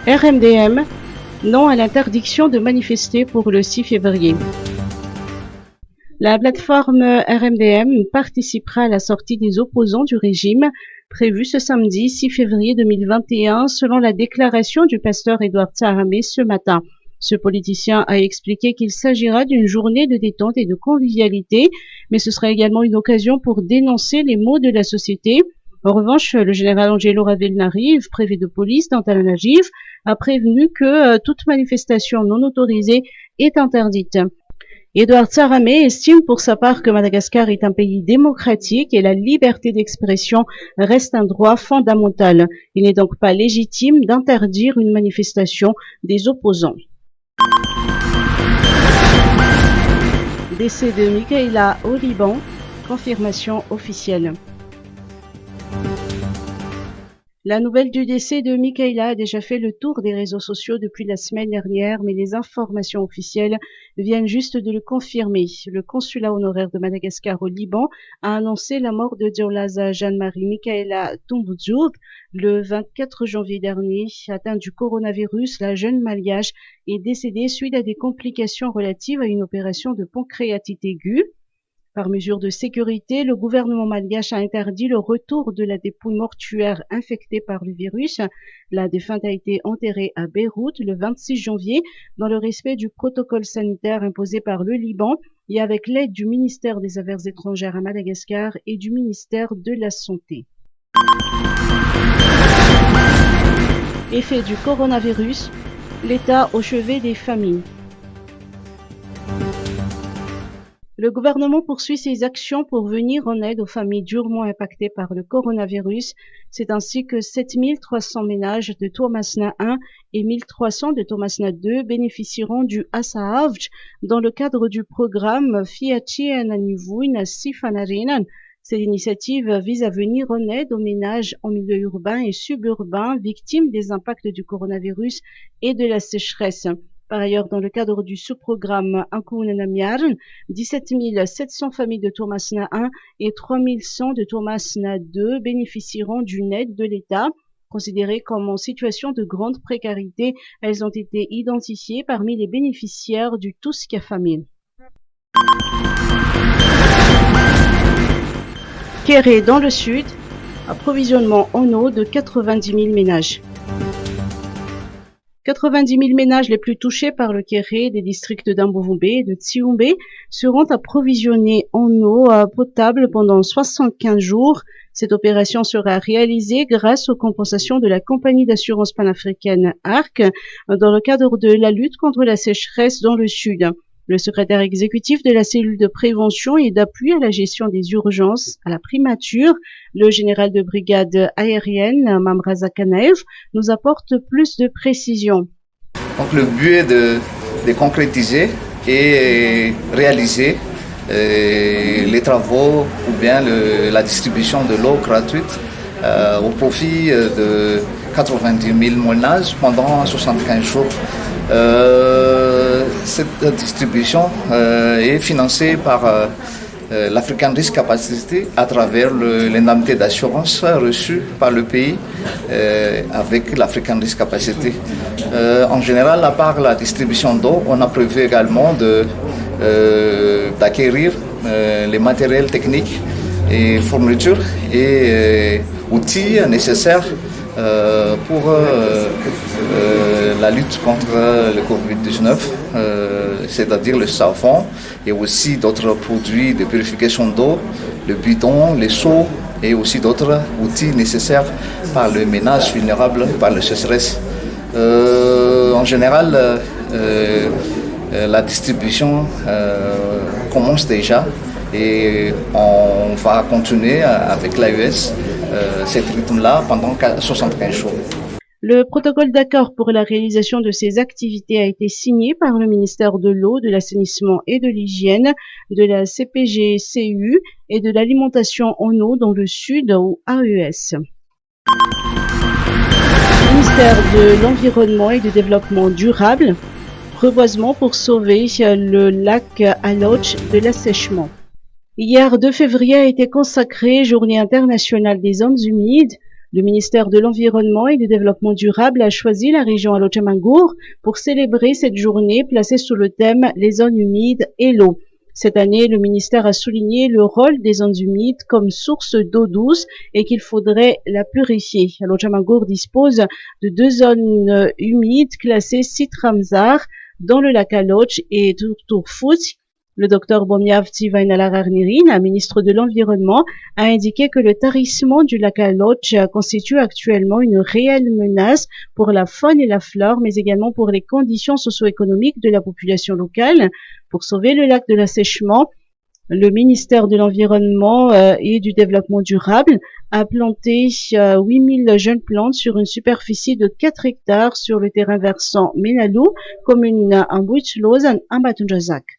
RMDM, non à l'interdiction de manifester pour le 6 février. La plateforme RMDM participera à la sortie des opposants du régime prévue ce samedi 6 février 2021 selon la déclaration du pasteur Edouard Tsaramé ce matin. Ce politicien a expliqué qu'il s'agira d'une journée de détente et de convivialité, mais ce sera également une occasion pour dénoncer les maux de la société. En revanche, le général Angelo Ravelnariv, préfet de police d'Antananarive, a prévenu que toute manifestation non autorisée est interdite. Edouard Tsaramé estime pour sa part que Madagascar est un pays démocratique et la liberté d'expression reste un droit fondamental. Il n'est donc pas légitime d'interdire une manifestation des opposants. Décès de Michaela au Liban, confirmation officielle. La nouvelle du décès de Michaela a déjà fait le tour des réseaux sociaux depuis la semaine dernière, mais les informations officielles viennent juste de le confirmer. Le consulat honoraire de Madagascar au Liban a annoncé la mort de Diolaza Jeanne-Marie Michaela Tumbudjoub le 24 janvier dernier. Atteinte du coronavirus, la jeune malgache est décédée suite à des complications relatives à une opération de pancréatite aiguë. Par mesure de sécurité, le gouvernement malgache a interdit le retour de la dépouille mortuaire infectée par le virus. La défunte a été enterrée à Beyrouth le 26 janvier dans le respect du protocole sanitaire imposé par le Liban et avec l'aide du ministère des Affaires étrangères à Madagascar et du ministère de la Santé. Effet du coronavirus, l'État au chevet des familles. Le gouvernement poursuit ses actions pour venir en aide aux familles durement impactées par le coronavirus. C'est ainsi que 7300 ménages de Toamasina 1 et 1300 de Toamasina 2 bénéficieront du Asaavj dans le cadre du programme Fiachiananivuin Sifanarinan. Cette initiative vise à venir en aide aux ménages en milieu urbain et suburbain victimes des impacts du coronavirus et de la sécheresse. Par ailleurs, dans le cadre du sous-programme Ankunanamiarn, 17 700 familles de Toamasina 1 et 3100 de Toamasina 2 bénéficieront d'une aide de l'État. Considérées comme en situation de grande précarité, elles ont été identifiées parmi les bénéficiaires du Tuska Famine. Kéré dans le sud, approvisionnement en eau de 90 000 ménages. 90 000 ménages les plus touchés par le Kéré des districts d'Ambovumbe et de Tsiumbe seront approvisionnés en eau potable pendant 75 jours. Cette opération sera réalisée grâce aux compensations de la compagnie d'assurance panafricaine ARC dans le cadre de la lutte contre la sécheresse dans le sud. Le secrétaire exécutif de la cellule de prévention et d'appui à la gestion des urgences à la primature, le général de brigade aérienne Mamraza Kanaev, nous apporte plus de précisions. Donc le but est de concrétiser et réaliser les travaux ou bien la distribution de l'eau gratuite au profit de 90 000 ménages pendant 75 jours. Cette distribution est financée par l'African Risk Capacity à travers l'indemnité d'assurance reçue par le pays avec l'African Risk Capacity. En général, à part la distribution d'eau, on a prévu également d'acquérir les matériels techniques et fournitures et outils nécessaires pour la lutte contre le Covid-19, c'est-à-dire le savon et aussi d'autres produits de purification d'eau, le bidon, les seaux et aussi d'autres outils nécessaires par le ménage vulnérable par la sécheresse. En général, la distribution commence déjà et on va continuer avec l'AES cet rythme-là pendant 75 jours. Le protocole d'accord pour la réalisation de ces activités a été signé par le ministère de l'Eau, de l'Assainissement et de l'Hygiène, de la CPG-CU et de l'Alimentation en eau dans le Sud ou AES. Ministère de l'Environnement et du Développement durable, reboisement pour sauver le lac Aloch de l'assèchement. Hier, 2 février a été consacré Journée internationale des hommes humides. Le ministère de l'Environnement et du Développement durable a choisi la région Alochamangour pour célébrer cette journée placée sous le thème Les zones humides et l'eau. Cette année, le ministère a souligné le rôle des zones humides comme source d'eau douce et qu'il faudrait la purifier. Alochamangour dispose de 2 zones humides classées site Ramsar dans le lac Aloch et Turturfoot. Le docteur Bomiav Tivainalararnirin, ministre de l'Environnement, a indiqué que le tarissement du lac Aloch constitue actuellement une réelle menace pour la faune et la flore, mais également pour les conditions socio-économiques de la population locale. Pour sauver le lac de l'assèchement, le ministère de l'Environnement et du Développement durable a planté 8000 jeunes plantes sur une superficie de 4 hectares sur le terrain versant Menalou, commune en Bouitloz, en Batunjazak.